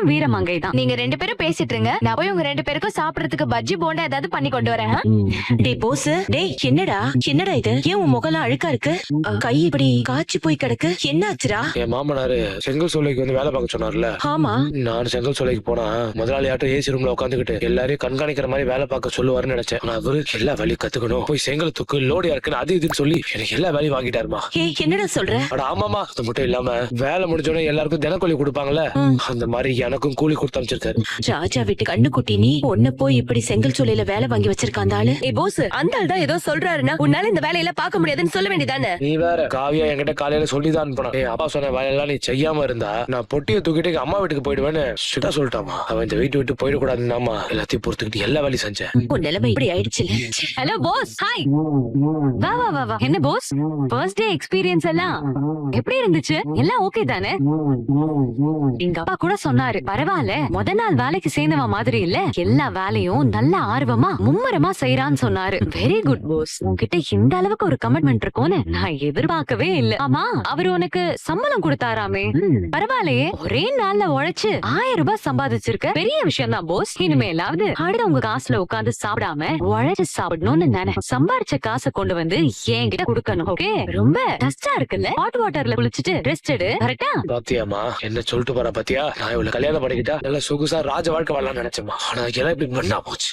அவளும் வீரமங்கை தான். நீங்க 2 பேரும் பேசிட்டு இருங்க, நான் போய் உங்க 2 பேருக்கும் சாப்பிடறதுக்கு பஜ்ஜி போண்டா ஏதாவது பண்ணி கொண்டு வரேன். டேய் போஸ், டேய் என்னடா இது? ஏன் உன் முகலாம் அழுக்கா இருக்கு? கை இப்படி காய்ச்சி போய் கிடக்கு, என்ன ஆச்சுடா? என் மாமனாரு செங்கல் சோலைக்கு வந்து வேலை பார்க்க சொன்னார்ல. ஆமா. நான் செங்கல் சோலைக்கு போனா முதலாளியாட்டம் ஏசி ரூம்ல உட்காந்துக்கிட்டு எல்லாரையும் கண்காணிக்கிற மாதிரி வேலை பார்க்க சொல்லுவாருன்னு நினைச்சேன். ஆனா அவரு எல்லா வேலையும் கத்துக்கணும், போய் செங்கல் தூக்கு லோடியா இருக்குன்னு அது இதுன்னு சொல்லி எனக்கு எல்லா வேலையும் வாங்கிட்டாருமா. ஏய் என்னடா சொல்ற? அட ஆமாமா, அது மட்டும் இல்லாம வேலை முடிஞ்சோடனே எல்லாருக்கும் தினக்கூலி கொடுப்பாங்கல்ல, அந்த மாதிரி எனக்கும் கூலி கொடுத்து அமைச்சிருக்காரு. ராஜா வீட்டு கண்ணுக்குட்டி நீ ஒன்ன போய் இப்படி செங்கல் சோலையில வேலை வாங்கி வச்சிருக்கான் அந்த ஆளு. ஏய் போஸ், அந்த ஆள் தான் ஏதோ சொல்றாருன்னா உன்னால இந்த வேலையில பார்க்க முடியாதுன்னு சொல்ல வேண்டியதானே? நீ வேற காவியா என்கிட்ட காலையில சொல்லிதான் போனா, அப்பா சொன்ன வேலையெல்லாம் நீ செய்யாம இருந்தா நான் பொட்டியை தூக்கிட்டு எங்க அம்மா வீட்டுக்கு போயிடுவேன்னு ஸ்ட்ரிக்ட்டா சொல்லிட்டாமா. அவன் இந்த வீட்டு விட்டு போயிடக்கூடாதுன்னாமா எல்லாத்தையும் பொறுத்துக்கிட்டு எல்லா வேலையும் செஞ்சேன். உன் நிலைமை இப்படி ஆயிடுச்சுல. Hello boss, hi. வா வா வா வா. என்ன பாஸ், ஃபர்ஸ்ட் டே எக்ஸ்பீரியன்ஸ் எல்லாம் எப்படி இருந்துச்சு? எல்லாம் ஓகே தானே? எங்க அப்பா கூட சொன்னாரு, பரவாயில்ல, முத நாள் வேலைக்கு சேர்ந்தவன் மாதிரி இல்ல, எல்லா வேலையும் நல்ல ஆர்வமா மும்மரமா செய்யறான்னு சொன்னாரு. வெரி குட் பாஸ், உன்கிட்ட இந்த அளவுக்கு ஒரு கமிட்மெண்ட் இருக்கும்னு நான் எதிர்பார்க்கவே இல்ல. ஆமா, அவர் உனக்கு சம்பளம் கொடுத்தாராமே, பரவாயில்லையே. ஒரே நாள்ல உழைச்சு 1000 ரூபாய் சம்பாதிச்சிருக்க, பெரிய விஷயம் தான் பாஸ். இனிமேலாவது அடுத்த உங்க காசுல உட்கார்ந்து சாப்பிடாம உழைச்சு சாப்பிடணும்னு நினை. சம்பாரிச்ச காசை கொண்டு வந்து என்கிட்ட கொடுக்கணும், ஓகே? ரொம்ப டஸ்டா இருக்குல்ல, ஹாட் வாட்டர்ல குளிச்சுட்டு ரெஸ்ட் எடு, கரெக்டா? பாத்தியாமா என்ன சொல்லிட்டு போறா பாத்தியா? நான் இவ்வளவு கல்யாணம் பண்ணிக்கிட்டா நல்ல சொகுசா ராஜ வாழ்க்கை வாழலாம்னு நினைச்சேமா. ஆனா எல்லாம் இப்படி பண்ணா போச்சு.